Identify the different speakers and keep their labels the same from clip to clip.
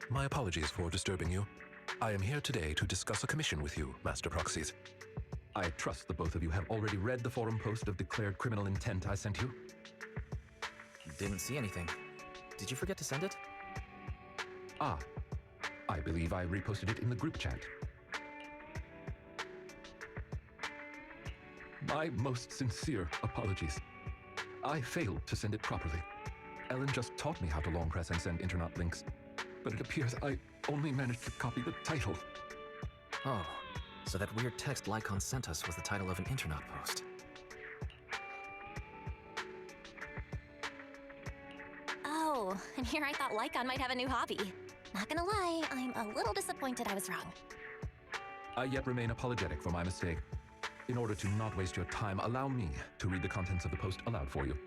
Speaker 1: My apologies for disturbing you. I am here today to discuss a commission with you, Master Proxies. I trust the both of you have already read the forum post of declared criminal intent I sent you.
Speaker 2: Didn't see anything. Did you forget to send it?
Speaker 1: Ah, I believe I reposted it in the group chat. My most sincere apologies. I failed to send it properly. Ellen just taught me how to long press and send internet links, but it appears I only managed to copy the title.
Speaker 2: Oh, so that weird text Lycaon sent us was the title of an internet post.
Speaker 3: Oh, and here I thought Lycaon might have a new hobby. Not gonna lie, I'm a little disappointed I was wrong.
Speaker 1: I yet remain apologetic for my mistake. In order to not waste your time, allow me to read the contents of the post aloud for you.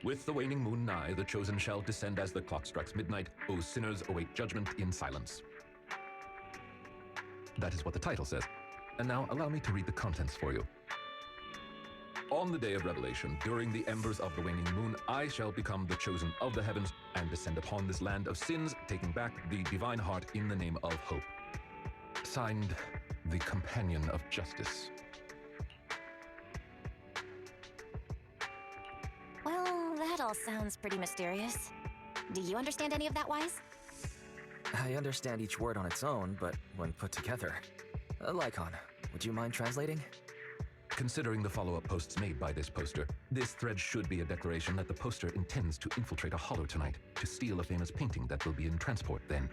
Speaker 1: With the waning moon nigh, the chosen shall descend as the clock strikes midnight. O sinners, await judgment in silence. That is what the title says. And now allow me to read the contents for you. On the day of revelation, during the embers of the waning moon, I shall become the chosen of the heavens and descend upon this land of sins, taking back the divine heart in the name of hope. Signed, the Companion of Justice.
Speaker 3: Well, that all sounds pretty mysterious. Do you understand any of that, Wise?
Speaker 2: I understand each word on its own, but when put together... Lycaon, would you mind translating?
Speaker 1: Considering the follow-up posts made by this poster, this thread should be a declaration that the poster intends to infiltrate a hollow tonight to steal a famous painting that will be in transport then.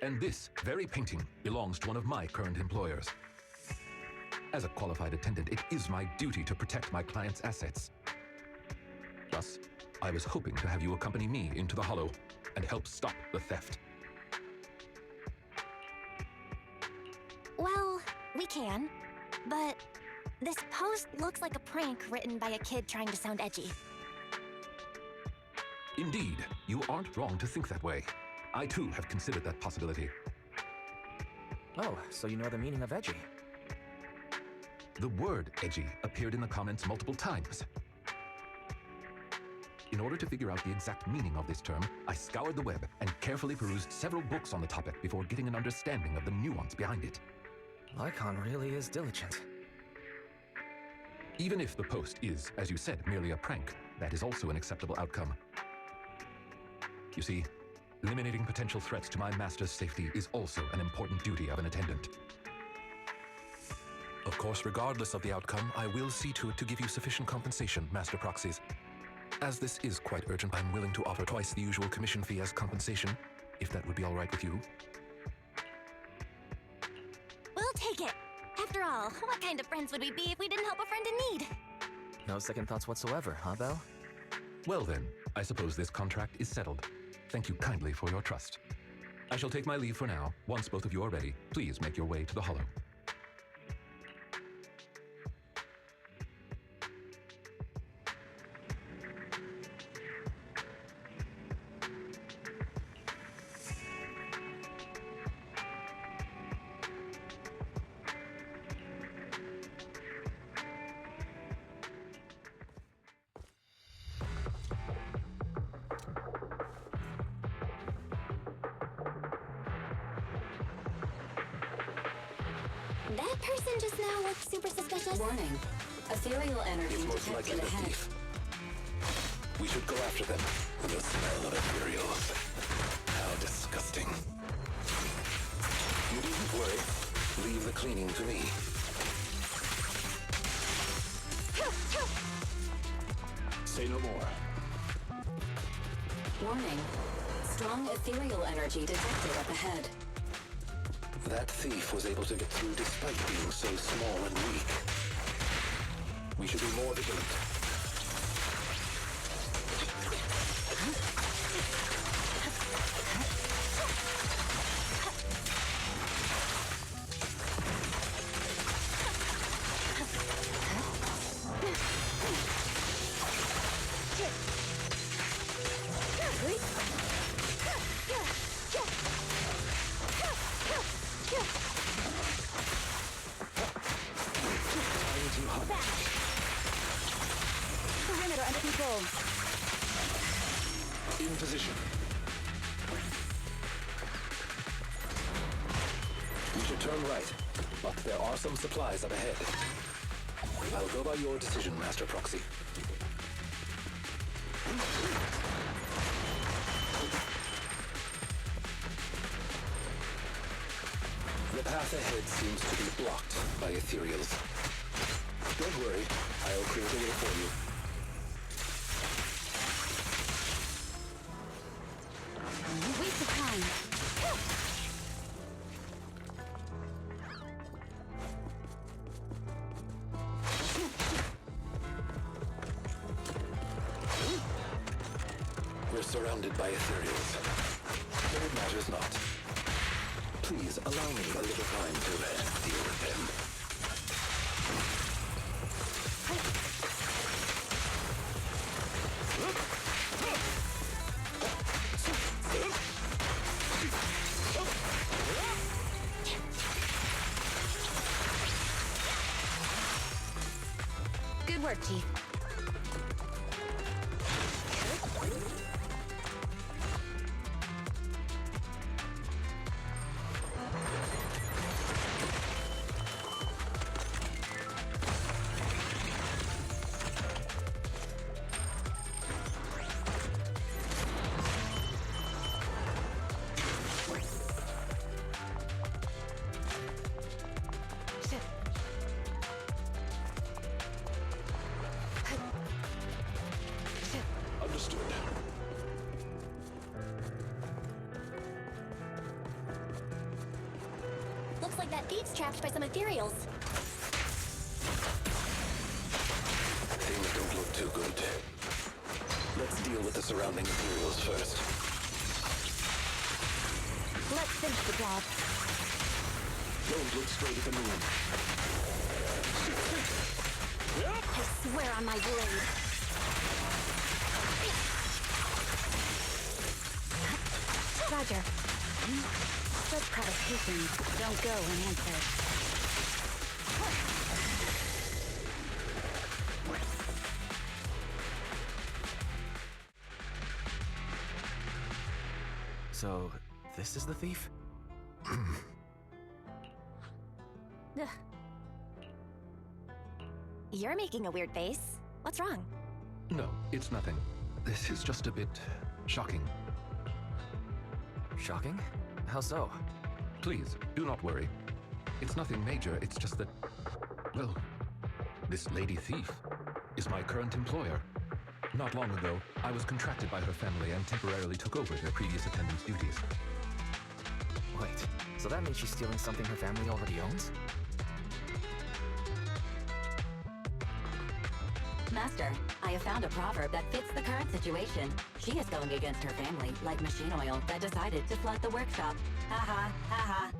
Speaker 1: And this very painting belongs to one of my current employers. As a qualified attendant, it is my duty to protect my client's assets. Thus, I was hoping to have you accompany me into the hollow and help stop the theft.
Speaker 3: Well, we can, but this post looks like a prank written by a kid trying to sound edgy.
Speaker 1: Indeed, you aren't wrong to think that way. I too have considered that possibility.
Speaker 2: Oh, so you know the meaning of edgy.
Speaker 1: The word edgy appeared in the comments multiple times. In order to figure out the exact meaning of this term, I scoured the web and carefully perused several books on the topic before getting an understanding of the nuance behind it.
Speaker 2: Lycaon really is diligent.
Speaker 1: Even if the post is, as you said, merely a prank, that is also an acceptable outcome. You see, eliminating potential threats to my master's safety is also an important duty of an attendant. Of course, regardless of the outcome, I will see to it to give you sufficient compensation, Master Proxies. As this is quite urgent, I'm willing to offer twice the usual commission fee as compensation, if that would be all right with you.
Speaker 3: We'll take it. After all, what kind of friends would we be if we didn't help a friend in need?
Speaker 2: No second thoughts whatsoever, huh, Belle?
Speaker 1: Well then, I suppose this contract is settled. Thank you kindly for your trust. I shall take my leave for now. Once both of you are ready, please make your way to the hollow.
Speaker 3: That person just now looked super suspicious.
Speaker 4: Warning. Ethereal energy
Speaker 1: It's most likely
Speaker 4: detected
Speaker 1: the
Speaker 4: ahead.
Speaker 1: thief. We should go after them. The smell of ethereals. How disgusting. You needn't worry. Leave the cleaning to me. Say no more.
Speaker 4: Warning. Strong ethereal energy detected up ahead.
Speaker 1: That thief was able to get through despite being so small and weak. We should be more vigilant.
Speaker 3: Perimeter under control.
Speaker 1: In position. Turn right, but there are some supplies up ahead. I'll go by your decision, Master Proxy. The path ahead seems to be blocked by ethereals. Don't worry, I'll clear the way for you.
Speaker 4: Waste of time.
Speaker 1: We're surrounded by ethereals. But it matters not. Please allow me a little time to deal with them.
Speaker 3: Good work, Chief.
Speaker 1: Understood.
Speaker 3: Looks like that thief's trapped by some ethereals.
Speaker 1: Things don't look too good. Let's deal with the surrounding ethereals first.
Speaker 3: Let's finish the job.
Speaker 1: Don't look straight at the moon.
Speaker 3: I swear on my blade. Roger.
Speaker 4: Such provocations don't go unanswered.
Speaker 2: So, this is the thief?
Speaker 3: Ugh. You're making a weird face. What's wrong?
Speaker 1: No, it's nothing. This is just a bit shocking.
Speaker 2: Shocking? How so?
Speaker 1: Please, do not worry. It's nothing major, it's just that, well, this lady thief is my current employer. Not long ago, I was contracted by her family and temporarily took over their previous attendant's duties.
Speaker 2: Wait, so that means she's stealing something her family already owns?
Speaker 4: Master, I have found a proverb that fits the current situation. She is going against her family, like machine oil that decided to flood the workshop. Ha ha, ha ha.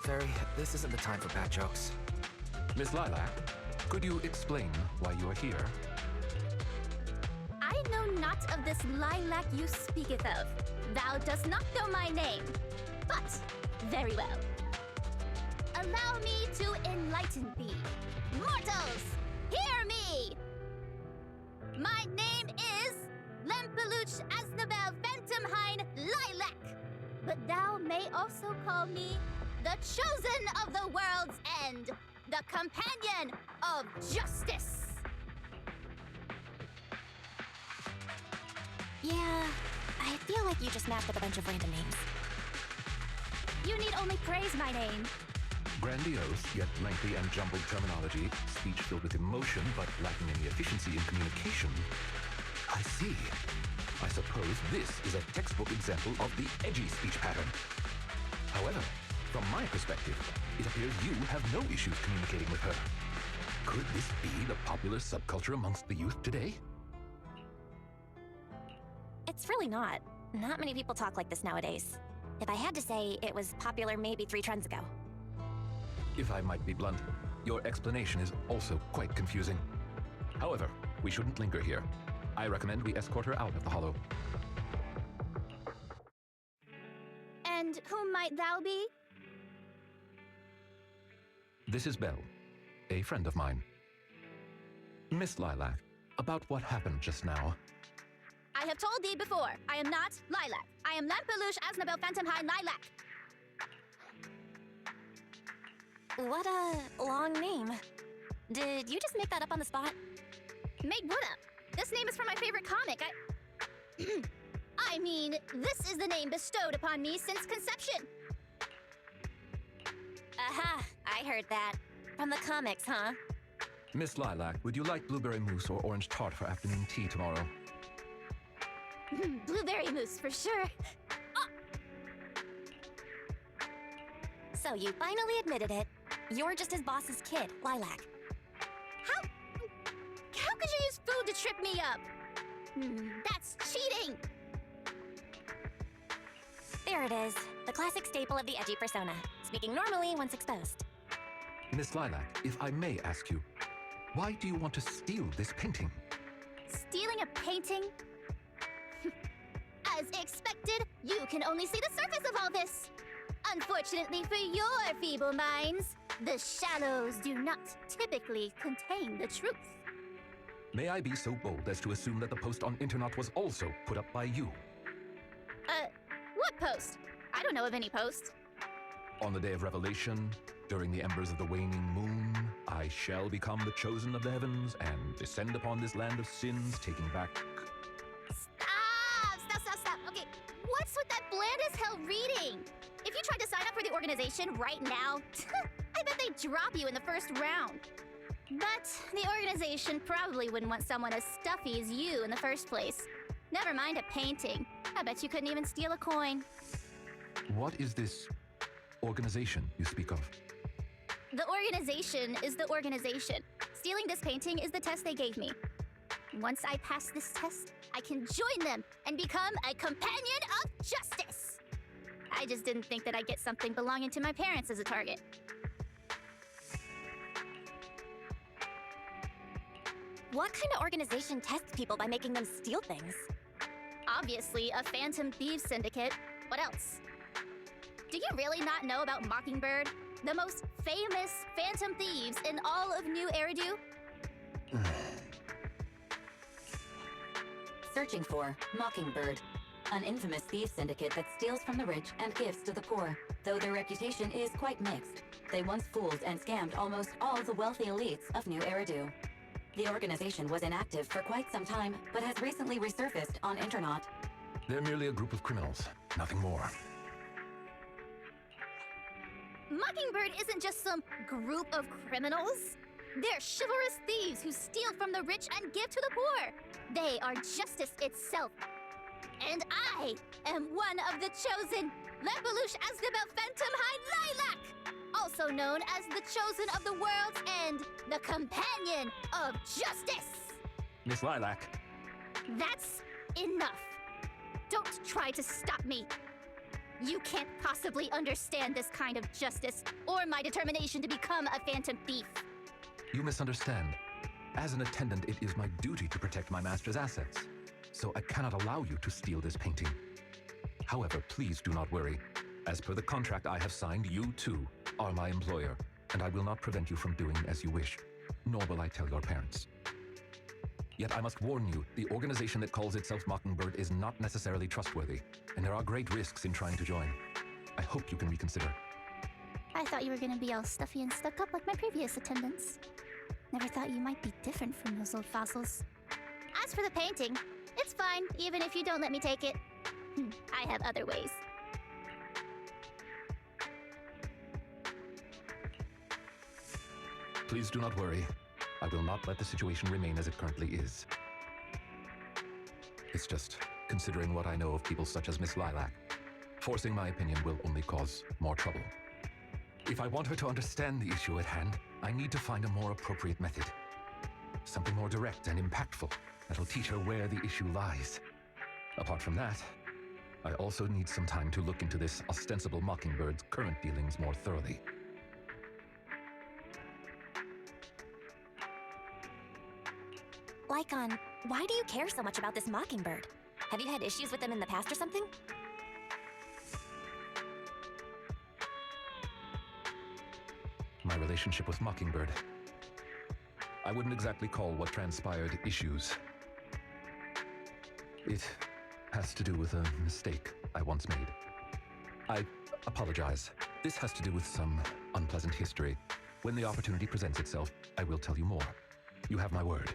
Speaker 2: Fairy, this isn't the time for bad jokes.
Speaker 1: Miss Lilac, could you explain why you are here?
Speaker 5: I know not of this lilac you speaketh of. Thou dost not know my name. But, very well. Allow me to enlighten thee. Mortals, hear me! My name is Lempeluch Asnabel Ventumhine Lilac. But thou may also call me the chosen of the world's end, the companion of justice.
Speaker 3: Yeah, I feel like you just mapped up a bunch of random names.
Speaker 5: You need only praise my name.
Speaker 1: Grandiose, yet lengthy and jumbled terminology, speech filled with emotion but lacking any efficiency in communication. I see. I suppose this is a textbook example of the edgy speech pattern. However, from my perspective, it appears you have no issues communicating with her. Could this be the popular subculture amongst the youth today?
Speaker 3: It's really not. Not many people talk like this nowadays. If I had to say, it was popular maybe 3 trends ago.
Speaker 1: If I might be blunt, your explanation is also quite confusing. However, we shouldn't linger here. I recommend we escort her out of the hollow.
Speaker 5: And whom might thou be?
Speaker 1: This is Belle, a friend of mine. Miss Lilac, about what happened just now.
Speaker 5: I have told thee before, I am not Lilac. I am Lampeluche Asnabel Phantomhine Lilac.
Speaker 3: What a long name. Did you just make that up on the spot?
Speaker 5: Make what up? This name is from my favorite comic. I mean, this is the name bestowed upon me since conception.
Speaker 3: Aha, I heard that. From the comics, huh?
Speaker 1: Miss Lilac, would you like blueberry mousse or orange tart for afternoon tea tomorrow?
Speaker 5: Blueberry mousse, for sure.
Speaker 3: So you finally admitted it. You're just his boss's kid, Lilac.
Speaker 5: How could you use food to trip me up? That's cheating!
Speaker 3: There it is. The classic staple of the edgy persona. Speaking normally once exposed.
Speaker 1: Miss Lilac, if I may ask you, why do you want to steal this painting?
Speaker 5: Stealing a painting? As expected, you can only see the surface of all this. Unfortunately for your feeble minds, the shallows do not typically contain the truth.
Speaker 1: May I be so bold as to assume that the post on internet was also put up by you?
Speaker 5: What post? I don't know of any post.
Speaker 1: On the day of revelation, during the embers of the waning moon, I shall become the chosen of the heavens and descend upon this land of sins, taking back...
Speaker 5: Stop. Okay, what's with that bland as hell reading? If you tried to sign up for the organization right now, I bet they'd drop you in the first round. But the organization probably wouldn't want someone as stuffy as you in the first place. Never mind a painting. I bet you couldn't even steal a coin.
Speaker 1: What is this organization you speak of?
Speaker 5: The organization is the organization. Stealing this painting is the test they gave me. Once I pass this test, I can join them and become a companion of justice. I just didn't think that I'd get something belonging to my parents as a target.
Speaker 3: What kind of organization tests people by making them steal things?
Speaker 5: Obviously, a Phantom Thieves Syndicate. What else? Do you really not know about Mockingbird? The most famous Phantom Thieves in all of New Eridu?
Speaker 4: Searching for Mockingbird, an infamous thief syndicate that steals from the rich and gives to the poor. Though their reputation is quite mixed, they once fooled and scammed almost all the wealthy elites of New Eridu. The organization was inactive for quite some time, but has recently resurfaced on Internet.
Speaker 1: They're merely a group of criminals, nothing more.
Speaker 5: Mockingbird isn't just some group of criminals. They're chivalrous thieves who steal from the rich and give to the poor. They are justice itself. And I am one of the chosen, Lembelush Asdabel Phantom High Lilac, also known as the chosen of the world's end, the companion of justice.
Speaker 1: Miss Lilac.
Speaker 5: That's enough. Don't try to stop me. You can't possibly understand this kind of justice or my determination to become a phantom thief.
Speaker 1: You misunderstand. As an attendant, it is my duty to protect my master's assets. So I cannot allow you to steal this painting. However, please do not worry. As per the contract I have signed, you too are my employer, and I will not prevent you from doing as you wish, nor will I tell your parents. Yet I must warn you, the organization that calls itself Mockingbird is not necessarily trustworthy, and there are great risks in trying to join. I hope you can reconsider.
Speaker 5: I thought you were gonna be all stuffy and stuck up like my previous attendants. Never thought you might be different from those old fossils. As for the painting, it's fine, even if you don't let me take it. I have other ways.
Speaker 1: Please do not worry. I will not let the situation remain as it currently is. It's just, considering what I know of people such as Miss Lilac, forcing my opinion will only cause more trouble. If I want her to understand the issue at hand, I need to find a more appropriate method. Something more direct and impactful that'll teach her where the issue lies. Apart from that, I also need some time to look into this ostensible Mockingbird's current dealings more thoroughly.
Speaker 3: Lycaon, why do you care so much about this Mockingbird? Have you had issues with them in the past or something?
Speaker 1: My relationship with Mockingbird. I wouldn't exactly call what transpired issues. It has to do with a mistake I once made. I apologize. This has to do with some unpleasant history. When the opportunity presents itself, I will tell you more. You have my word.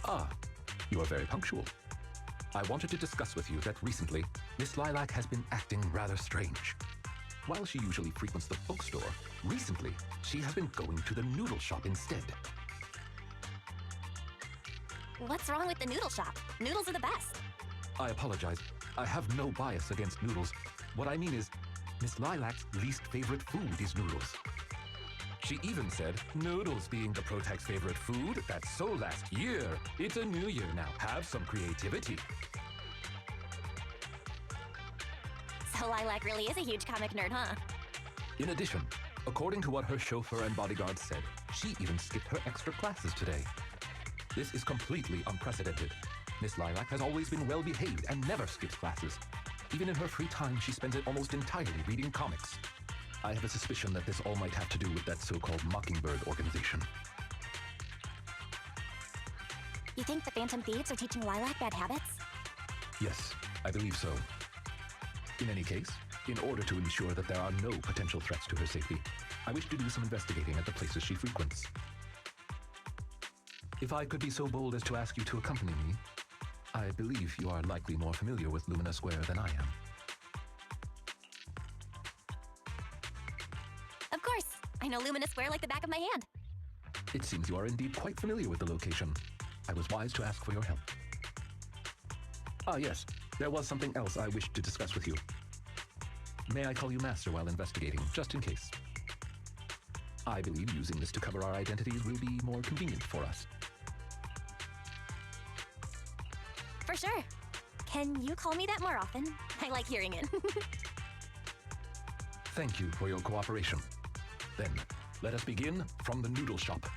Speaker 1: Ah, you are very punctual. I wanted to discuss with you that recently, Miss Lilac has been acting rather strange. While she usually frequents the bookstore, recently, she has been going to the noodle shop instead.
Speaker 3: What's wrong with the noodle shop? Noodles are the best.
Speaker 1: I apologize. I have no bias against noodles. What I mean is, Miss Lilac's least favorite food is noodles. She even said, noodles being the Protag's favorite food, that's so last year. It's a new year now. Have some creativity.
Speaker 3: So Lilac really is a huge comic nerd, huh?
Speaker 1: In addition, according to what her chauffeur and bodyguard said, she even skipped her extra classes today. This is completely unprecedented. Miss Lilac has always been well-behaved and never skips classes. Even in her free time, she spends it almost entirely reading comics. I have a suspicion that this all might have to do with that so-called Mockingbird organization.
Speaker 3: You think the Phantom Thieves are teaching Lilac bad habits?
Speaker 1: Yes, I believe so. In any case, in order to ensure that there are no potential threats to her safety, I wish to do some investigating at the places she frequents. If I could be so bold as to ask you to accompany me, I believe you are likely more familiar with Lumina Square than I am.
Speaker 3: Of course! I know Lumina Square like the back of my hand.
Speaker 1: It seems you are indeed quite familiar with the location. I was wise to ask for your help. Ah, yes. There was something else I wished to discuss with you. May I call you Master while investigating, just in case? I believe using this to cover our identities will be more convenient for us.
Speaker 3: For sure. Can you call me that more often? I like hearing it.
Speaker 1: Thank you for your cooperation. Then, let us begin from the noodle shop.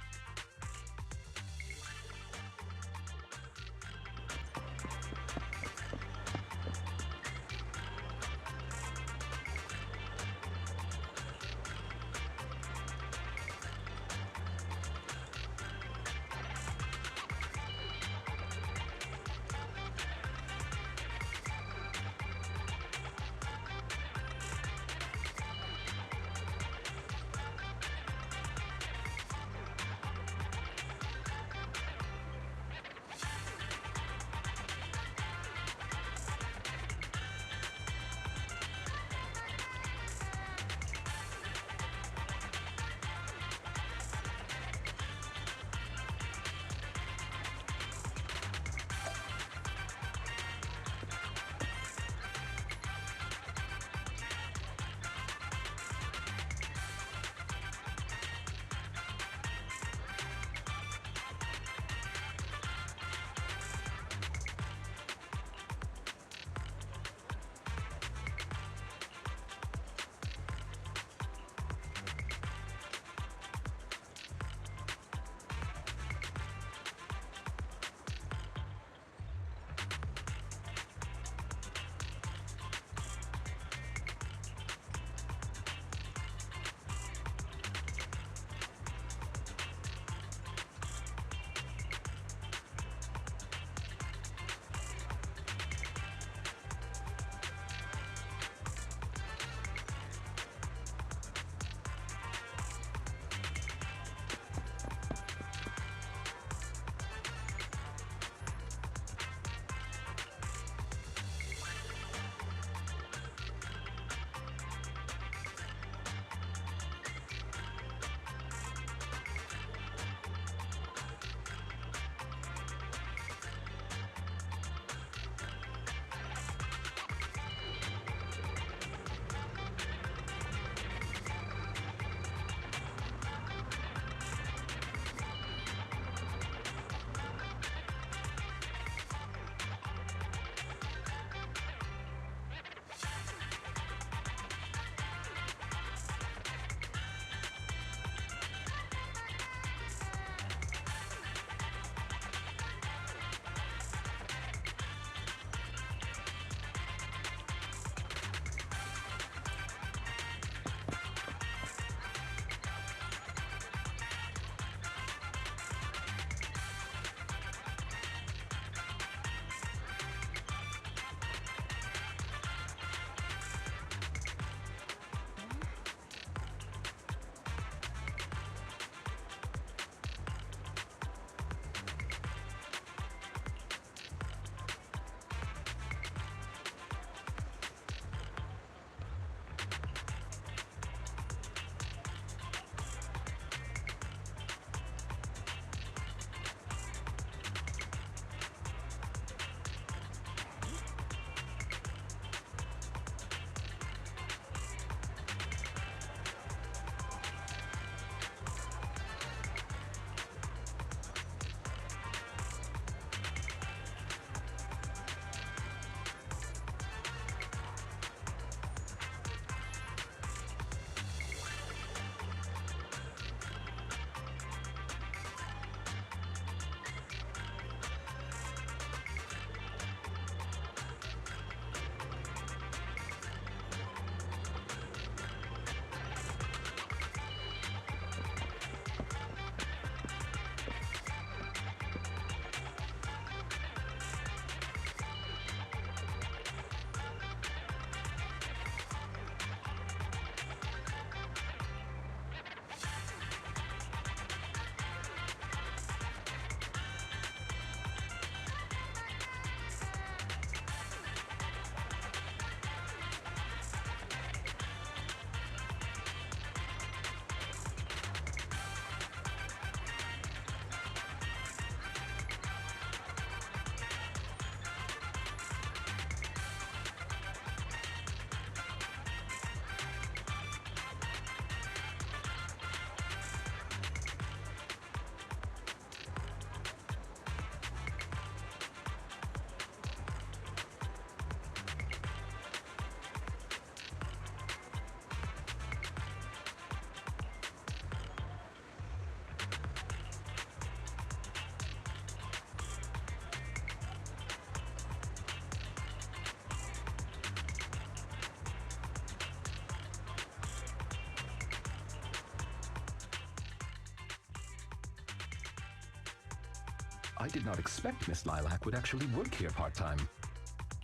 Speaker 1: I did not expect Miss Lilac would actually work here part-time.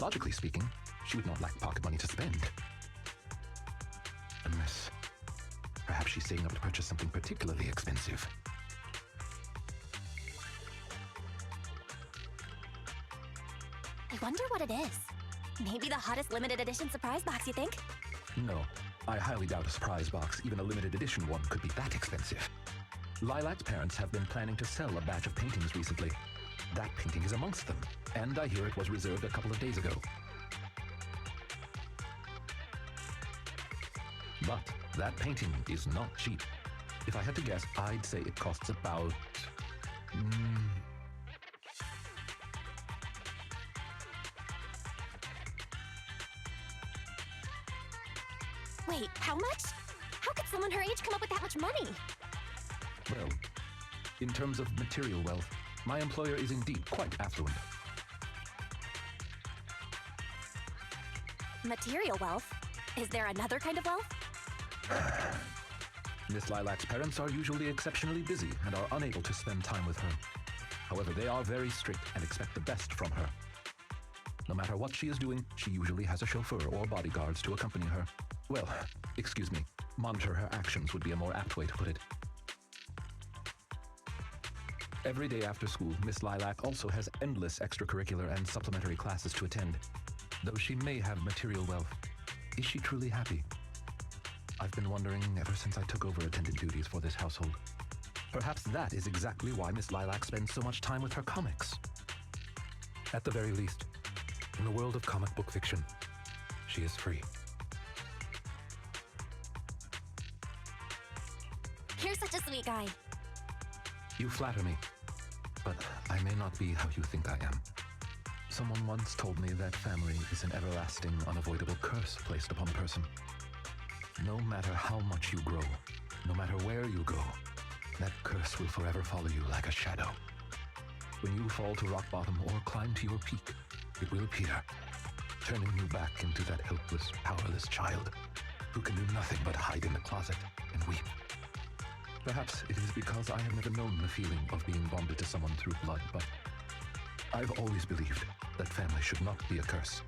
Speaker 1: Logically speaking, she would not lack pocket money to spend. Unless perhaps she's saving up to purchase something particularly expensive.
Speaker 3: I wonder what it is. Maybe the hottest limited edition surprise box, you think?
Speaker 1: No, I highly doubt a surprise box, even a limited edition one, could be that expensive. Lilac's parents have been planning to sell a batch of paintings recently. That painting is amongst them, and I hear it was reserved a couple of days ago. But that painting is not cheap. If I had to guess, I'd say it costs about...
Speaker 3: Wait, how much? How could someone her age come up with that much money?
Speaker 1: Well, in terms of material wealth, my employer is indeed quite affluent.
Speaker 3: Material wealth? Is there another kind of wealth?
Speaker 1: Miss Lilac's parents are usually exceptionally busy and are unable to spend time with her. However, they are very strict and expect the best from her. No matter what she is doing, she usually has a chauffeur or bodyguards to accompany her. Well, excuse me, monitor her actions would be a more apt way to put it. Every day after school, Miss Lilac also has endless extracurricular and supplementary classes to attend. Though she may have material wealth, is she truly happy? I've been wondering ever since I took over attendant duties for this household. Perhaps that is exactly why Miss Lilac spends so much time with her comics. At the very least, in the world of comic book fiction, she is free.
Speaker 3: You're such a sweet guy.
Speaker 1: You flatter me, but I may not be how you think I am. Someone once told me that family is an everlasting, unavoidable curse placed upon a person. No matter how much you grow, no matter where you go, that curse will forever follow you like a shadow. When you fall to rock bottom or climb to your peak, it will appear, turning you back into that helpless, powerless child who can do nothing but hide in the closet and weep. Perhaps it is because I have never known the feeling of being bonded to someone through blood, but I've always believed that family should not be a curse,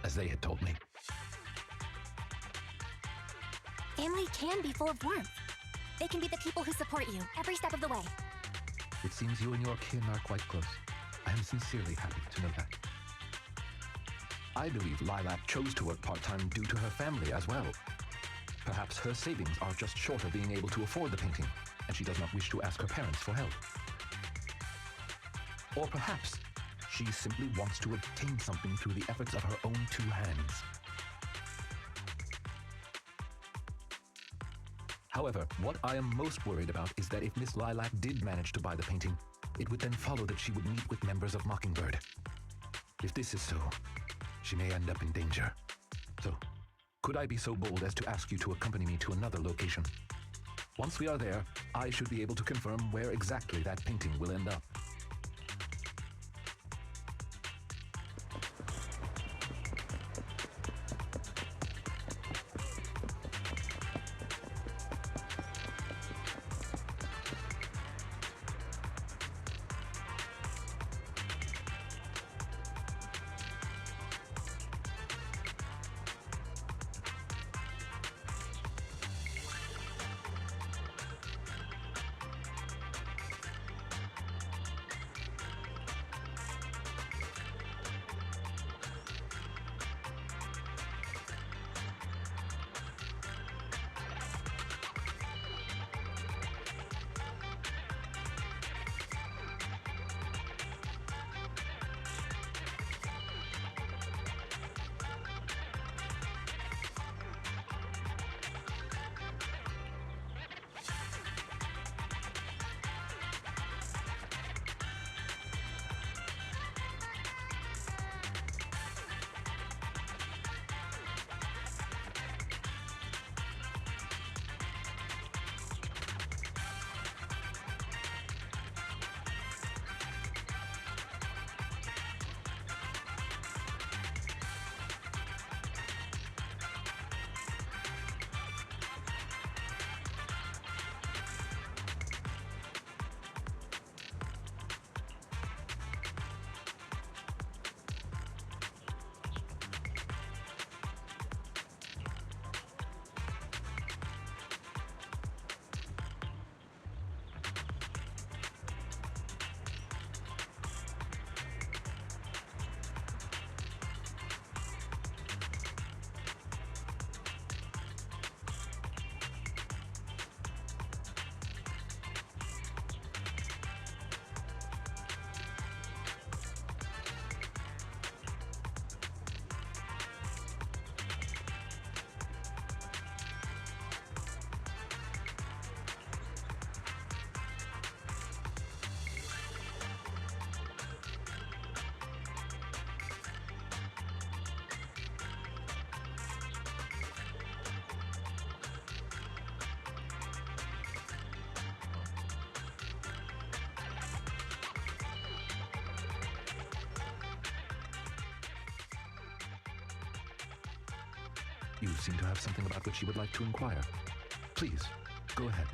Speaker 1: as they had told me.
Speaker 3: Family can be full of warmth. They can be the people who support you every step of the way.
Speaker 1: It seems you and your kin are quite close. I am sincerely happy to know that. I believe Lilac chose to work part-time due to her family as well. Perhaps her savings are just short of being able to afford the painting, and she does not wish to ask her parents for help. Or perhaps she simply wants to obtain something through the efforts of her own two hands. However, what I am most worried about is that if Miss Lilac did manage to buy the painting, it would then follow that she would meet with members of Mockingbird. If this is so, she may end up in danger. So, could I be so bold as to ask you to accompany me to another location? Once we are there, I should be able to confirm where exactly that painting will end up. You seem to have something about which you would like to inquire. Please, go ahead.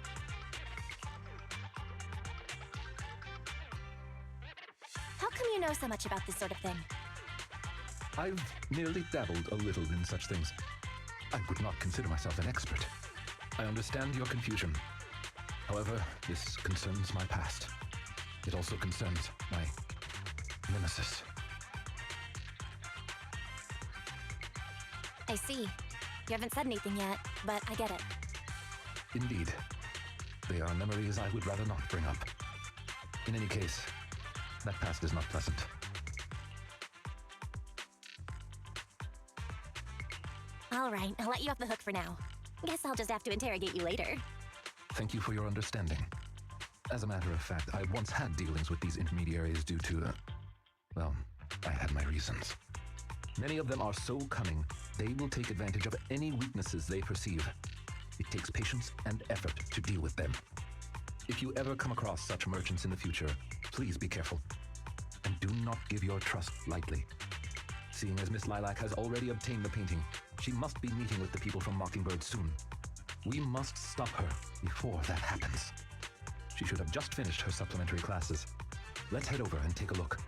Speaker 3: How come you know so much about this sort of thing?
Speaker 1: I've merely dabbled a little in such things. I would not consider myself an expert. I understand your confusion. However, this concerns my past. It also concerns my nemesis.
Speaker 3: I see. You haven't said anything yet, but I get it.
Speaker 1: Indeed. They are memories I would rather not bring up. In any case, that past is not pleasant.
Speaker 3: All right, I'll let you off the hook for now. Guess I'll just have to interrogate you later.
Speaker 1: Thank you for your understanding. As a matter of fact, I once had dealings with these intermediaries due to, well, I had my reasons. Many of them are so cunning, they will take advantage of any weaknesses they perceive. It takes patience and effort to deal with them. If you ever come across such merchants in the future, please be careful. And do not give your trust lightly. Seeing as Miss Lilac has already obtained the painting, she must be meeting with the people from Mockingbird soon. We must stop her before that happens. She should have just finished her supplementary classes. Let's head over and take a look.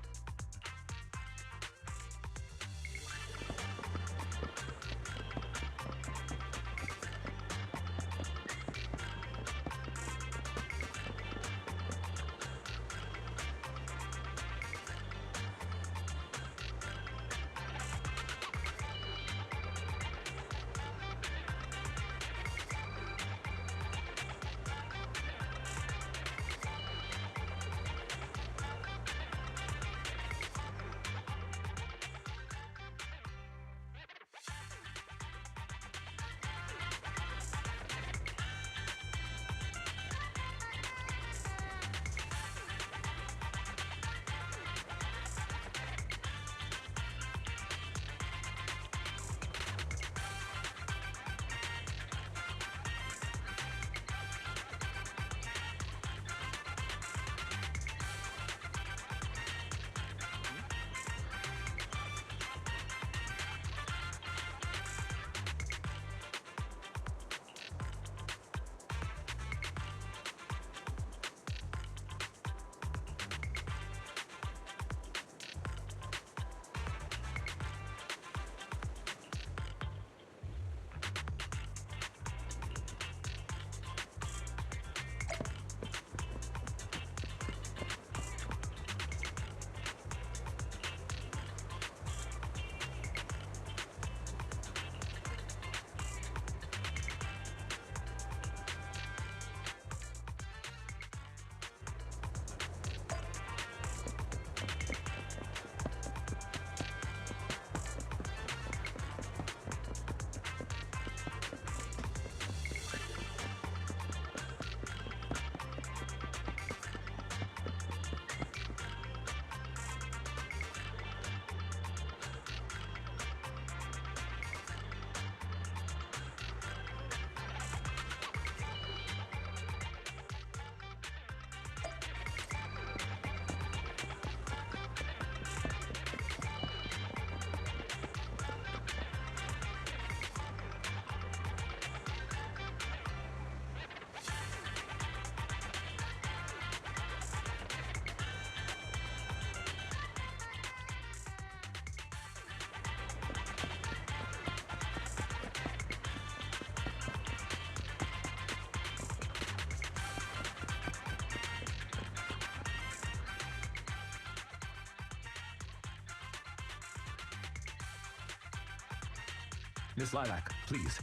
Speaker 1: Miss Lilac, please.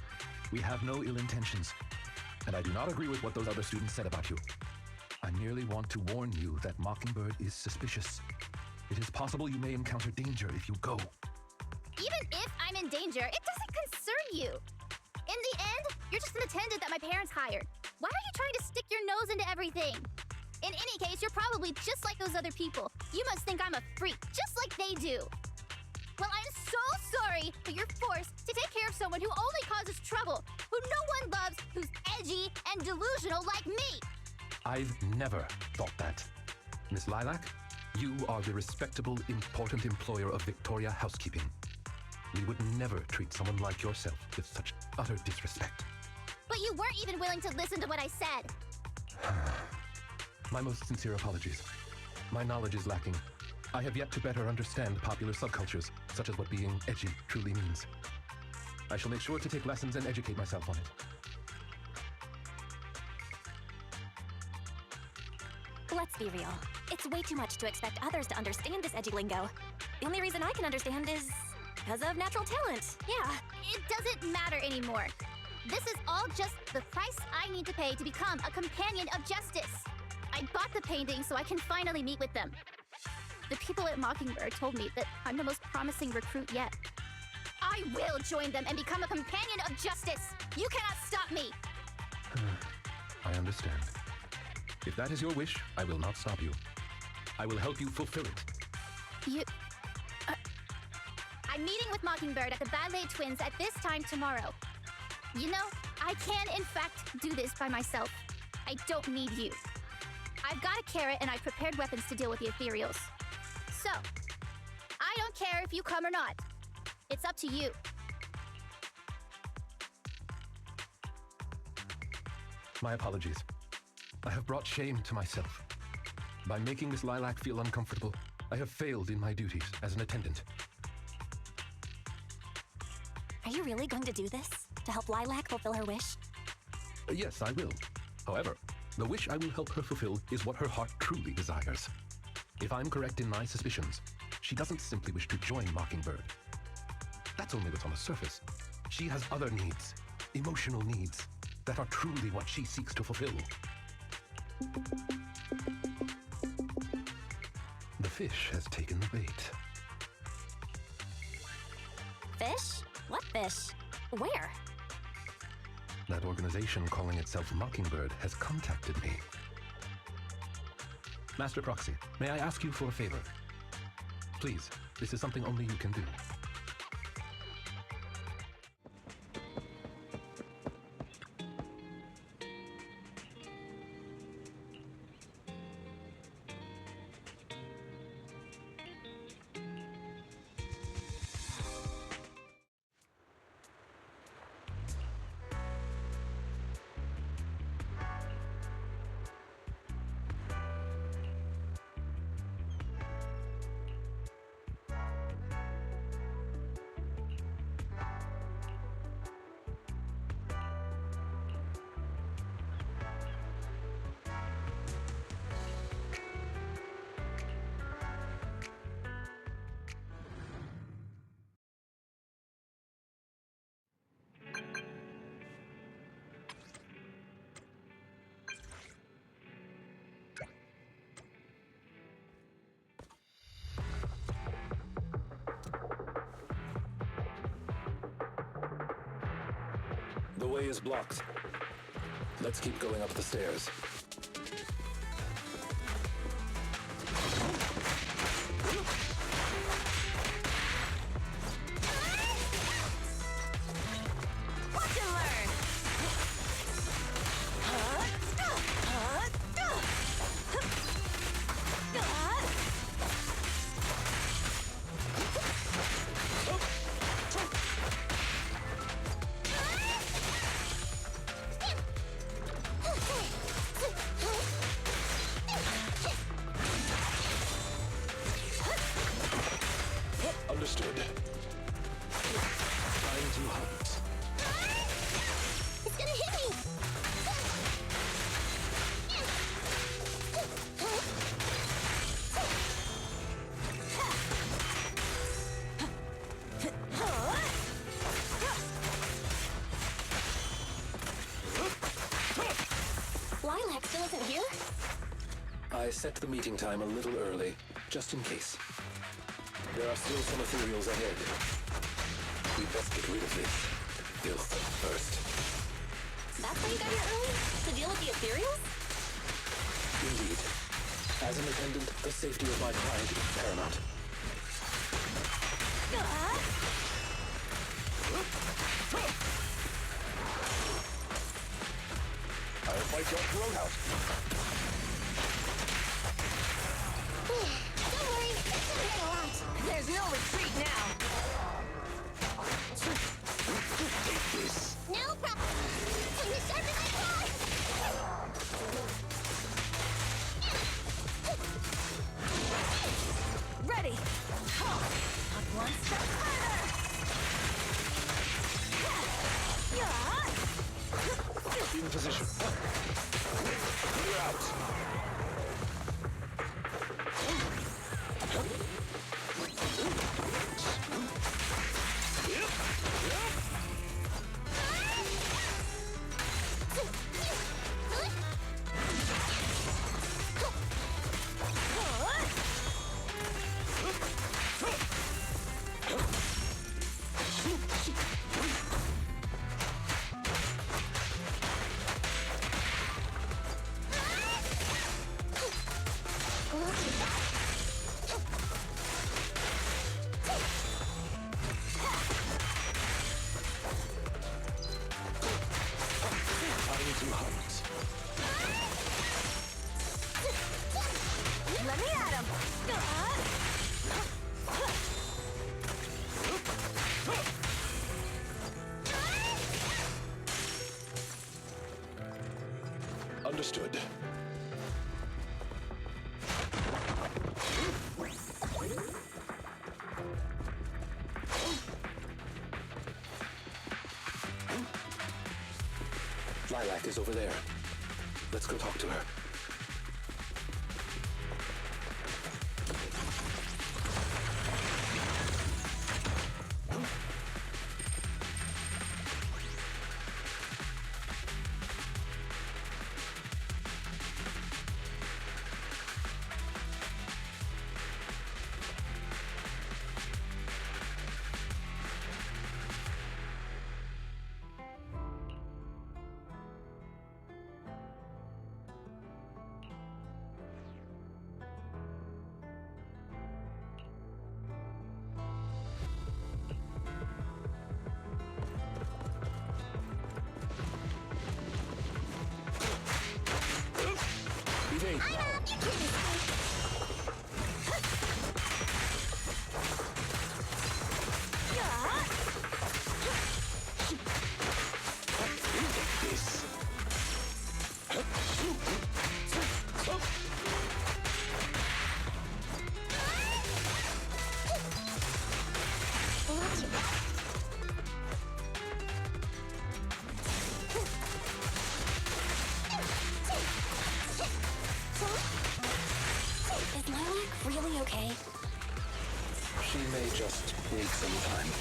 Speaker 1: We have no ill intentions. And I do not agree with what those other students said about you. I merely want to warn you that Mockingbird is suspicious. It is possible you may encounter danger if you go.
Speaker 5: Even if I'm in danger, it doesn't concern you. In the end, you're just an attendant that my parents hired. Why are you trying to stick your nose into everything? In any case, you're probably just like those other people. You must think I'm a freak, just like they do. Well, I'm so sorry, but you're forced to take care of someone who only causes trouble, who no one loves, who's edgy and delusional like me.
Speaker 1: I've never thought that. Miss Lilac, you are the respectable, important employer of Victoria Housekeeping. We would never treat someone like yourself with such utter disrespect.
Speaker 5: But you weren't even willing to listen to what I said.
Speaker 1: My most sincere apologies. My knowledge is lacking. I have yet to better understand popular subcultures, such as what being edgy truly means. I shall make sure to take lessons and educate myself on it.
Speaker 3: Let's be real. It's way too much to expect others to understand this edgy lingo. The only reason I can understand is because of natural talent. Yeah.
Speaker 5: It doesn't matter anymore. This is all just the price I need to pay to become a companion of justice. I bought the painting so I can finally meet with them. The people at Mockingbird told me that I'm the most promising recruit yet. I will join them and become a companion of justice. You cannot stop me.
Speaker 1: I understand. If that is your wish, I will not stop you. I will help you fulfill it.
Speaker 5: I'm meeting with Mockingbird at the Ballet Twins at this time tomorrow. You know, I can in fact do this by myself. I don't need you. I've got a carrot and I've prepared weapons to deal with the ethereals. So, I don't care if you come or not. It's up to you.
Speaker 1: My apologies. I have brought shame to myself. By making Miss Lilac feel uncomfortable, I have failed in my duties as an attendant.
Speaker 3: Are you really going to do this? To help Lilac fulfill her wish?
Speaker 1: Yes, I will. However, the wish I will help her fulfill is what her heart truly desires. If I'm correct in my suspicions, she doesn't simply wish to join Mockingbird. That's only what's on the surface. She has other needs, emotional needs, that are truly what she seeks to fulfill. The fish has taken the bait.
Speaker 3: Fish? What fish? Where?
Speaker 1: That organization calling itself Mockingbird has contacted me. Master Proxy, may I ask you for a favor? Please, this is something only you can do. The way is blocked. Let's keep going up the stairs.
Speaker 3: Watch and learn!
Speaker 1: Understood. Time to hunt.
Speaker 5: It's gonna hit me!
Speaker 3: Lilac still isn't here?
Speaker 1: I set the meeting time a little early, just in case. There are still some ethereals ahead. We best get rid of this filth first.
Speaker 3: That's why you got here early? To deal with the ethereals?
Speaker 1: Indeed. As an attendant, the safety of my client is paramount. I'll fight your throat out.
Speaker 5: Don't worry, it's not hurt a lot.
Speaker 3: There's no retreat now!
Speaker 6: In position. Clear out.
Speaker 3: Let me at him!
Speaker 6: Understood. Lilac is over there. Let's go talk to her. Evade now. This.
Speaker 3: Is Lilac really okay?
Speaker 6: She may just need some time.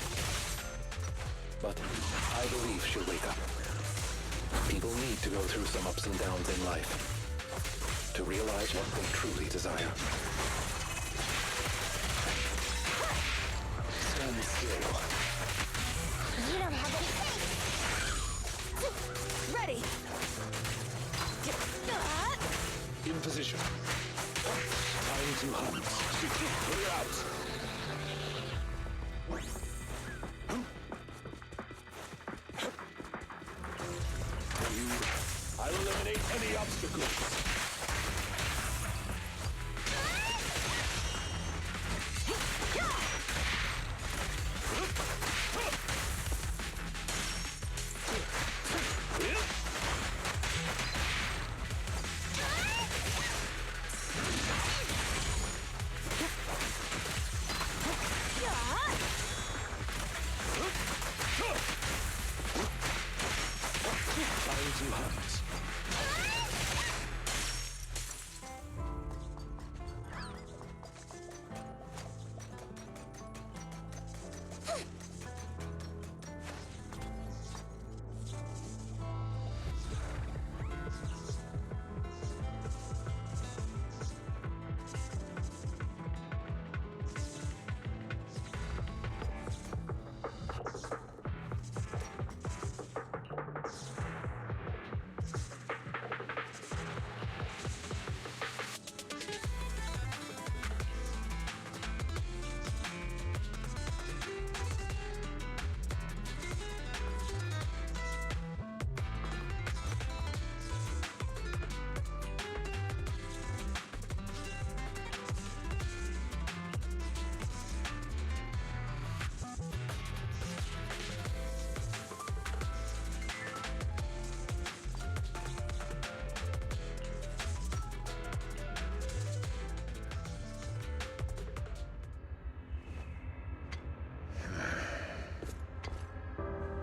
Speaker 6: But I believe she'll wake up. People need to go through some ups and downs in life to realize what they truly desire. Stand still.
Speaker 3: You don't have any. Ready!
Speaker 6: In position. Time to hunt. Clear out. I'll eliminate any obstacles. Time to hunt.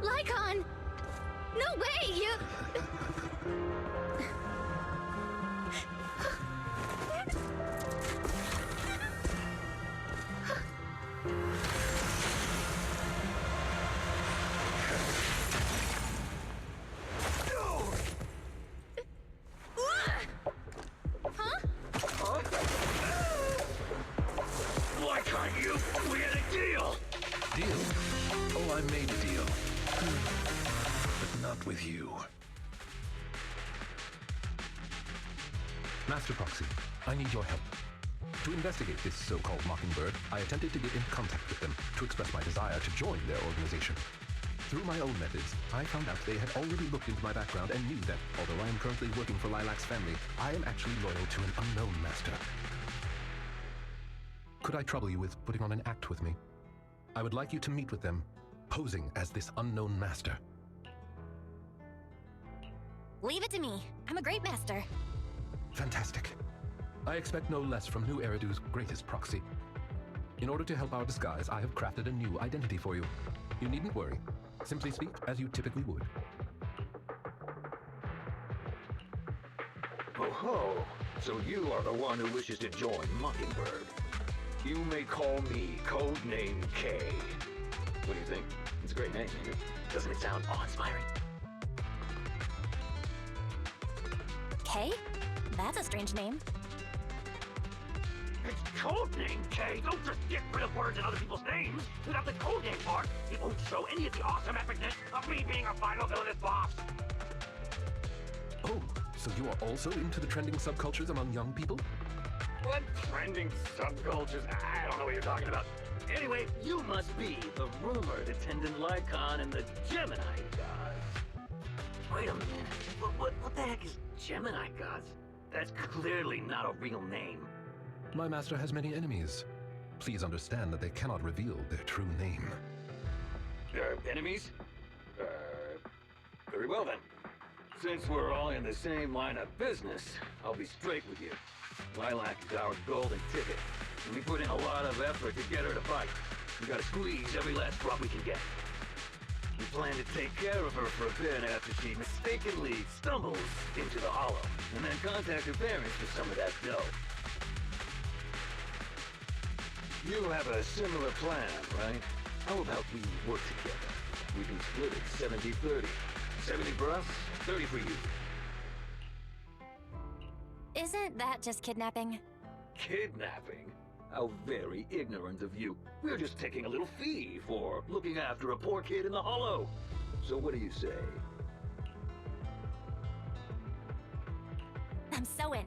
Speaker 5: Lycaon! No way, you...
Speaker 1: with you. Master Proxy, I need your help. To investigate this so-called Mockingbird, I attempted to get in contact with them to express my desire to join their organization. Through my own methods, I found out they had already looked into my background and knew that, although I am currently working for Lilac's family, I am actually loyal to an unknown master. Could I trouble you with putting on an act with me? I would like you to meet with them, posing as this unknown master.
Speaker 3: Leave it to me. I'm a great master.
Speaker 1: Fantastic. I expect no less from New Eridu's greatest proxy. In order to help our disguise, I have crafted a new identity for you. You needn't worry. Simply speak as you typically would.
Speaker 7: Oh ho! So you are the one who wishes to join Mockingbird. You may call me Codename K. What do you think? It's a great name, isn't it? Doesn't it sound awe-inspiring?
Speaker 3: K? That's a strange name.
Speaker 7: It's Codename K! Don't just get rid of words in other people's names! Without the codename part, it won't show any of the awesome epicness of me being a final villainous boss!
Speaker 1: Oh, so you are also into the trending subcultures among young people?
Speaker 7: What trending subcultures? I don't know what you're talking about. Anyway, you must be the rumored attendant Lycaon and the Gemini gods. Wait a minute. What the heck is Gemini gods? That's clearly not a real name.
Speaker 1: My master has many enemies. Please understand that they cannot reveal their true name.
Speaker 7: Enemies? Very well then. Since we're all in the same line of business, I'll be straight with you. Lilac is our golden ticket, and we put in a lot of effort to get her to fight. We gotta squeeze every last drop we can get. We plan to take care of her for a bit after she mistakenly stumbles into the Hollow, and then contact her parents for some of that dough. You have a similar plan, right? How about we work together? We can split it 70-30. 70 for us, 30 for you.
Speaker 3: Isn't that just kidnapping?
Speaker 7: Kidnapping? How very ignorant of you. We're just taking a little fee for looking after a poor kid in the Hollow. So what do you say?
Speaker 3: I'm so in.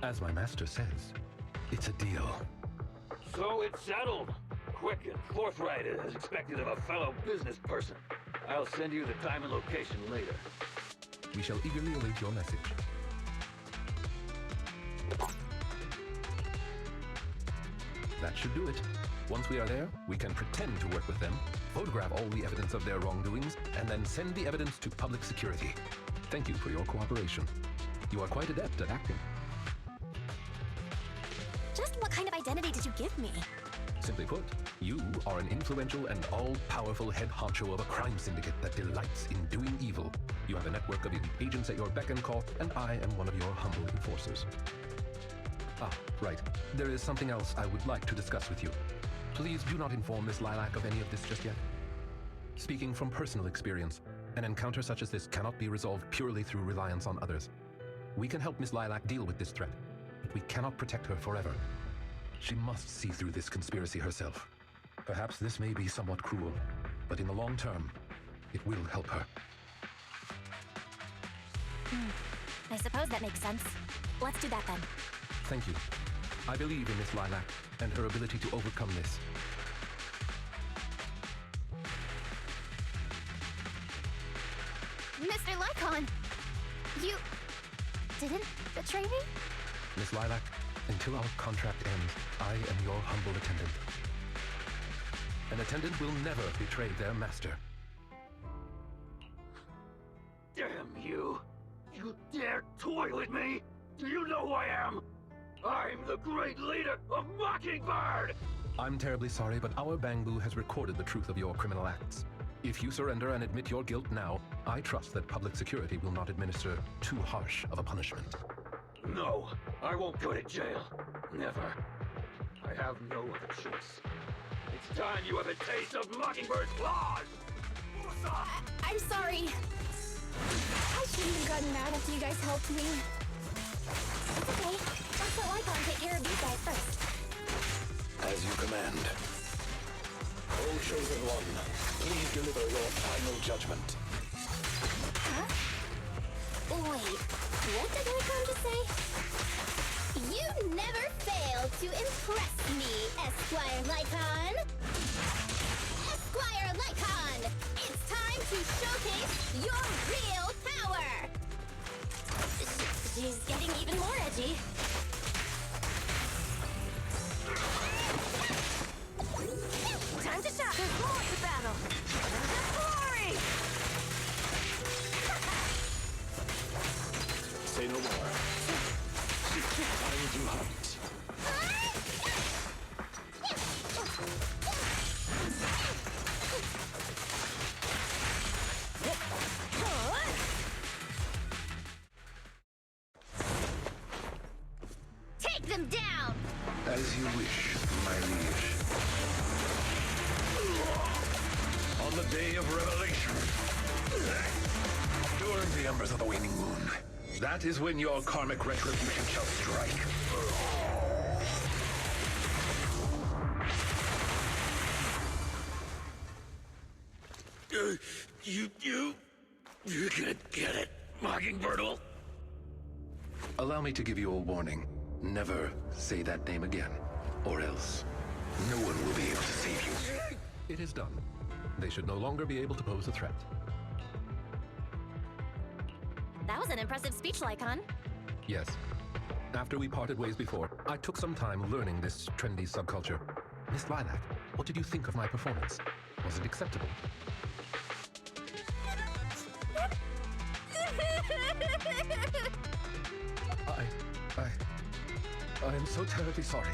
Speaker 1: As my master says, it's a deal.
Speaker 7: So it's settled. Quick and forthright as expected of a fellow business person. I'll send you the time and location later.
Speaker 1: We shall eagerly await your message. That should do it. Once we are there, we can pretend to work with them, photograph all the evidence of their wrongdoings, and then send the evidence to public security. Thank you for your cooperation. You are quite adept at acting.
Speaker 3: Just what kind of identity did you give me?
Speaker 1: Simply put, you are an influential and all-powerful head honcho of a crime syndicate that delights in doing evil. You have a network of elite agents at your beck and call, and I am one of your humble enforcers. Ah, right. There is something else I would like to discuss with you. Please do not inform Miss Lilac of any of this just yet. Speaking from personal experience, an encounter such as this cannot be resolved purely through reliance on others. We can help Miss Lilac deal with this threat, but we cannot protect her forever. She must see through this conspiracy herself. Perhaps this may be somewhat cruel, but in the long term, it will help her.
Speaker 3: I suppose that makes sense. Let's do that then.
Speaker 1: Thank you. I believe in Miss Lilac and her ability to overcome this.
Speaker 5: Mr. Lycaon! You didn't betray me?
Speaker 1: Miss Lilac, until our contract ends, I am your humble attendant. An attendant will never betray their master.
Speaker 7: Damn you! You dare toy with me? Do you know who I am? I'm the great leader of Mockingbird!
Speaker 1: I'm terribly sorry, but our Bangbu has recorded the truth of your criminal acts. If you surrender and admit your guilt now, I trust that public security will not administer too harsh of a punishment.
Speaker 7: No, I won't go to jail. Never. I have no other choice. It's time you have a taste of Mockingbird's claws!
Speaker 5: I'm sorry. I shouldn't have gotten mad after you guys helped me.
Speaker 3: It's okay. Let's let Lycaon take care of these guys first.
Speaker 6: As you command. O Chosen One, please deliver your final judgment.
Speaker 5: Wait, what did Lycaon just say? You never fail to impress me, Esquire Lycaon! Esquire Lycaon! It's time to showcase your real power!
Speaker 3: She's getting even more edgy. Time to shot. There's more to battle. There's glory!
Speaker 6: Say no more. Time to hunt.
Speaker 5: Take them down!
Speaker 6: As you wish, my liege. On the day of revelation, during the embers of the waning moon, that is when your karmic retribution shall strike. You can't get it, Mockingbird. Allow me to give you a warning. Never say that name again, or else no one will be able to save you.
Speaker 1: It is done. They should no longer be able to pose a threat.
Speaker 3: That was an impressive speech, Lycaon.
Speaker 1: Yes. After we parted ways before, I took some time learning this trendy subculture. Miss Lilac, what did you think of my performance? Was it acceptable? I am so terribly sorry.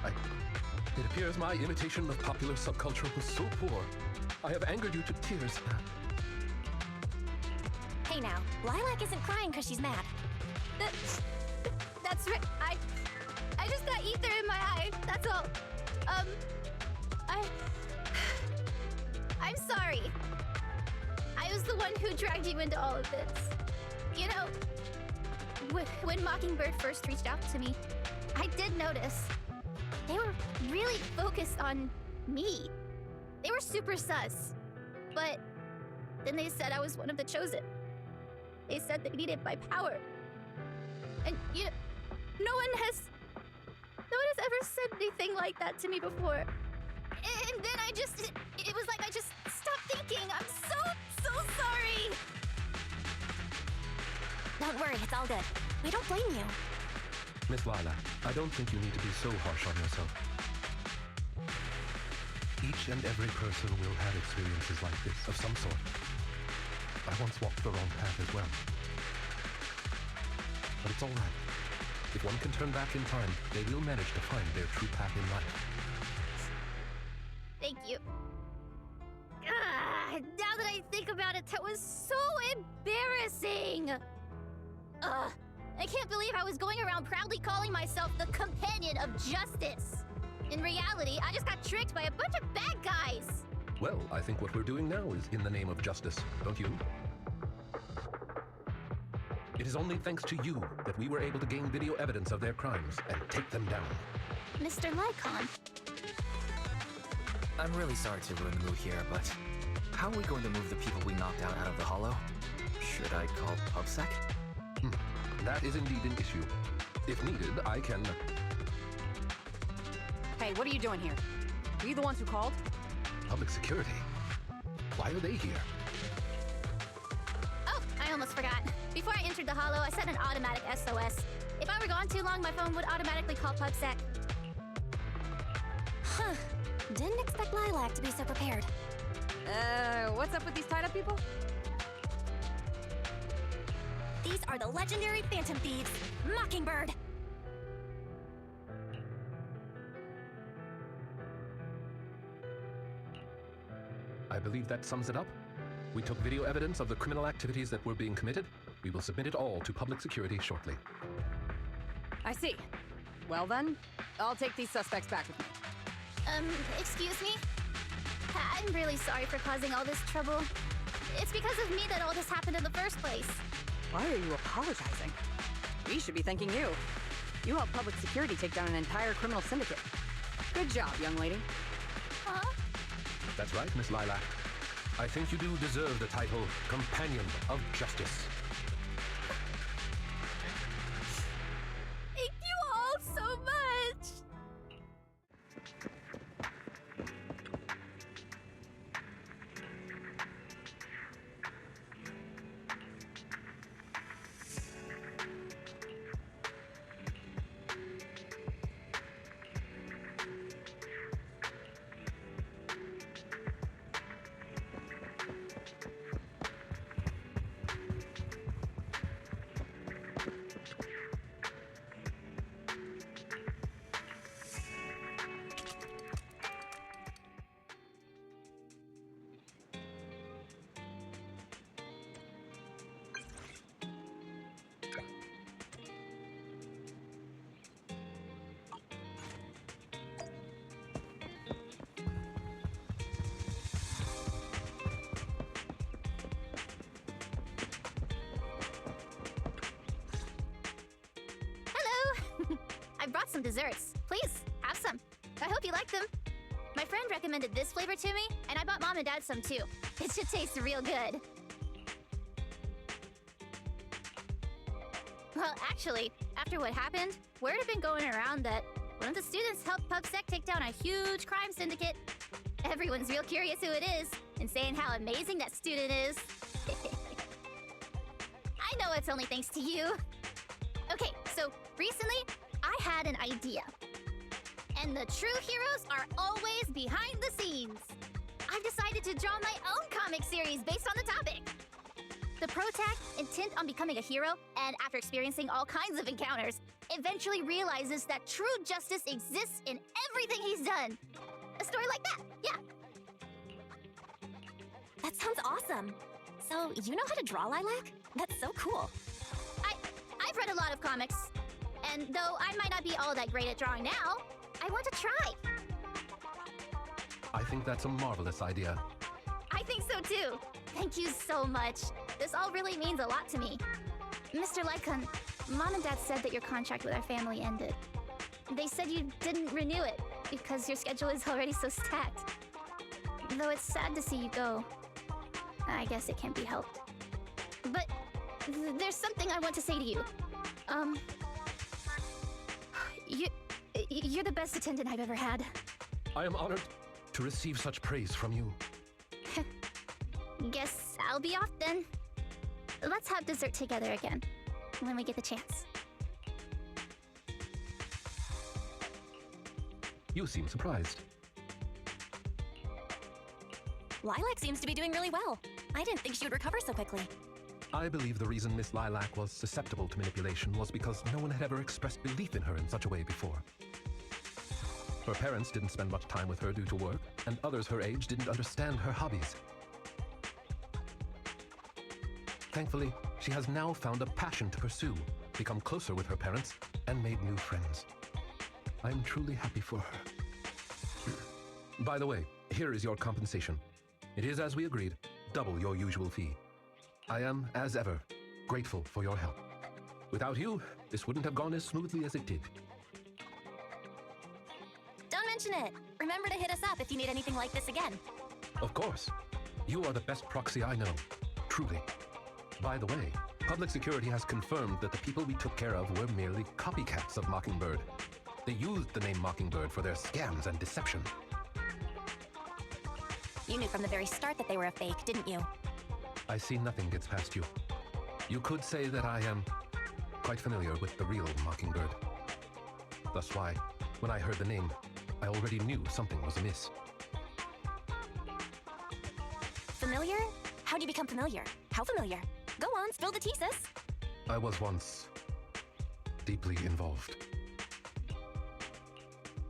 Speaker 1: It appears my imitation of popular subculture was so poor. I have angered you to tears.
Speaker 3: Hey now, Lilac isn't crying because she's mad.
Speaker 5: That's right. I just got ether in my eye. That's all. I'm sorry. I was the one who dragged you into all of this. You know, when Mockingbird first reached out to me, I did notice they were really focused on me. They were super sus. But then they said I was one of the chosen. They said they needed my power. And no one has ever said anything like that to me before. And then it was like I just stopped thinking. I'm so sorry.
Speaker 3: Don't worry, it's all good. We don't blame you.
Speaker 1: Miss Lilac, I don't think you need to be so harsh on yourself. Each and every person will have experiences like this, of some sort. I once walked the wrong path as well. But it's all right. If one can turn back in time, they will manage to find their true path in life.
Speaker 5: Thank you. Now that I think about it, that was so embarrassing. I can't believe I was going around proudly calling myself the companion of justice. In reality, I just got tricked by a bunch of bad guys.
Speaker 1: Well, I think what we're doing now is in the name of justice, don't you? It is only thanks to you that we were able to gain video evidence of their crimes and take them down.
Speaker 5: Mr. Lycaon.
Speaker 2: I'm really sorry to ruin the mood here, but how are we going to move the people we knocked out of the hollow? Should I call PubSec?
Speaker 1: That is indeed an issue. If needed, I can...
Speaker 8: Hey, what are you doing here? Are you the ones who called?
Speaker 1: Public security? Why are they here?
Speaker 5: Oh, I almost forgot. Before I entered the hollow, I set an automatic SOS. If I were gone too long, my phone would automatically call PubSec.
Speaker 3: Huh. Didn't expect Lilac to be so prepared.
Speaker 8: What's up with these tied-up people?
Speaker 3: These are the legendary Phantom Thieves, Mockingbird.
Speaker 1: I believe that sums it up. We took video evidence of the criminal activities that were being committed. We will submit it all to public security shortly.
Speaker 8: I see. Well then, I'll take these suspects back with me.
Speaker 5: Excuse me? I'm really sorry for causing all this trouble. It's because of me that all this happened in the first place.
Speaker 8: Why are you apologizing? We should be thanking you. You helped public security take down an entire criminal syndicate. Good job, young lady.
Speaker 5: Huh?
Speaker 1: That's right, Miss Lilac. I think you do deserve the title Companion of Justice.
Speaker 5: some desserts. Please, have some. I hope you like them. My friend recommended this flavor to me, and I bought Mom and Dad some too. It should taste real good. Well, actually, after what happened, word had been going around that one of the students helped PubSec take down a huge crime syndicate. Everyone's real curious who it is, and saying how amazing that student is. I know it's only thanks to you. Okay, so recently, I had an idea. And the true heroes are always behind the scenes. I've decided to draw my own comic series based on the topic. The protag, intent on becoming a hero, and after experiencing all kinds of encounters, eventually realizes that true justice exists in everything he's done. A story like that, yeah.
Speaker 3: That sounds awesome. So, you know how to draw, Lilac? That's so cool.
Speaker 5: I've read a lot of comics. And though I might not be all that great at drawing now, I want to try.
Speaker 1: I think that's a marvelous idea.
Speaker 5: I think so too. Thank you so much. This all really means a lot to me. Mr. Lycaon, Mom and Dad said that your contract with our family ended. They said you didn't renew it because your schedule is already so stacked. Though it's sad to see you go. I guess it can't be helped. But there's something I want to say to you. You're the best attendant I've ever had.
Speaker 1: I am honored to receive such praise from you.
Speaker 5: Guess I'll be off then. Let's have dessert together again, when we get the chance.
Speaker 1: You seem surprised.
Speaker 3: Lilac seems to be doing really well. I didn't think she would recover so quickly.
Speaker 1: I believe the reason Miss Lilac was susceptible to manipulation was because no one had ever expressed belief in her in such a way before. Her parents didn't spend much time with her due to work, and others her age didn't understand her hobbies. Thankfully, she has now found a passion to pursue, become closer with her parents, and made new friends. I am truly happy for her. By the way, here is your compensation. It is, as we agreed, double your usual fee. I am, as ever, grateful for your help. Without you, this wouldn't have gone as smoothly as it did.
Speaker 3: Don't mention it. Remember to hit us up if you need anything like this again.
Speaker 1: Of course. You are the best proxy I know. Truly. By the way, public security has confirmed that the people we took care of were merely copycats of Mockingbird. They used the name Mockingbird for their scams and deception.
Speaker 3: You knew from the very start that they were a fake, didn't you?
Speaker 1: I see nothing gets past you. You could say that I am quite familiar with the real Mockingbird. Thus why, when I heard the name, I already knew something was amiss.
Speaker 3: Familiar? How'd you become familiar? How familiar? Go on, spill the tea, sis.
Speaker 1: I was once deeply involved.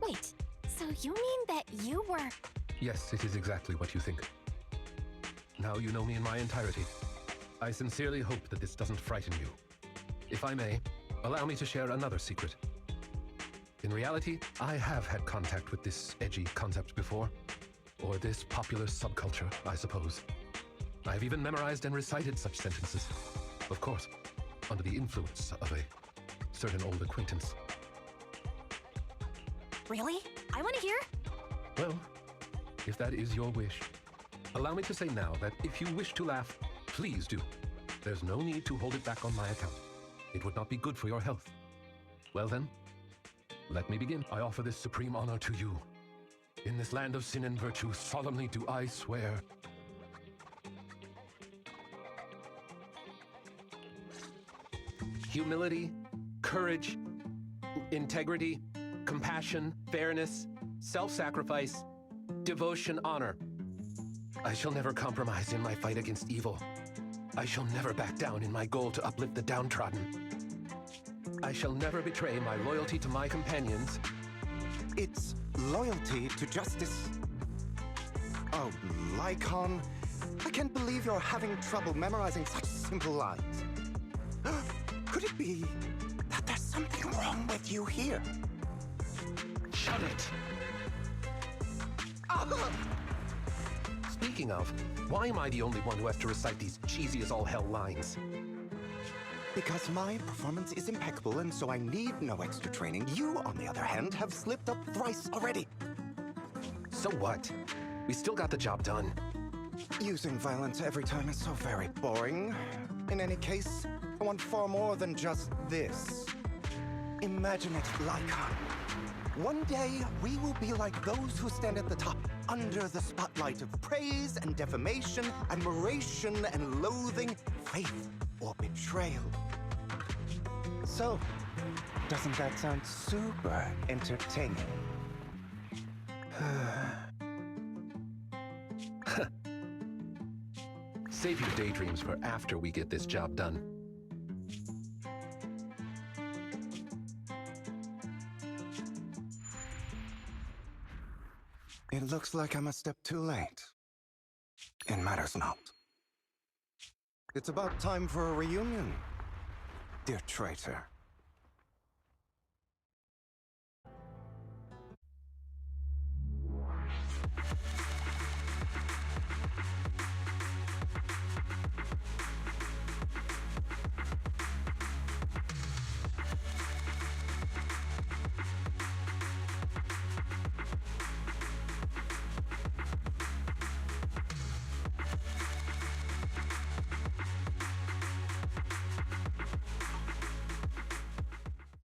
Speaker 3: Wait, so you mean that you were...
Speaker 1: Yes, it is exactly what you think. Now you know me in my entirety. I sincerely hope that this doesn't frighten you. If I may, allow me to share another secret. In reality, I have had contact with this edgy concept before. Or this popular subculture, I suppose. I have even memorized and recited such sentences. Of course, under the influence of a certain old acquaintance.
Speaker 3: Really? I want to hear?
Speaker 1: Well, if that is your wish, allow me to say now that if you wish to laugh, please do. There's no need to hold it back on my account. It would not be good for your health. Well then, let me begin. I offer this supreme honor to you. In this land of sin and virtue, solemnly do I swear. Humility, courage, integrity, compassion, fairness, self-sacrifice, devotion, honor. I shall never compromise in my fight against evil. I shall never back down in my goal to uplift the downtrodden. I shall never betray my loyalty to my companions.
Speaker 9: It's loyalty to justice. Oh, Lycaon, I can't believe you're having trouble memorizing such simple lines. Could it be that there's something wrong with you here?
Speaker 1: Shut it! Speaking of, why am I the only one who has to recite these cheesy as all hell lines?
Speaker 9: Because my performance is impeccable, and so I need no extra training. You, on the other hand, have slipped up thrice already.
Speaker 10: So what? We still got the job done.
Speaker 9: Using violence every time is so very boring. In any case, I want far more than just this. Imagine it, Lycaon. One day, we will be like those who stand at the top, under the spotlight of praise and defamation, admiration and loathing, faith or betrayal. So, doesn't that sound super entertaining?
Speaker 1: Save your daydreams for after we get this job done.
Speaker 9: It looks like I'm a step too late. It matters not. It's about time for a reunion, dear traitor.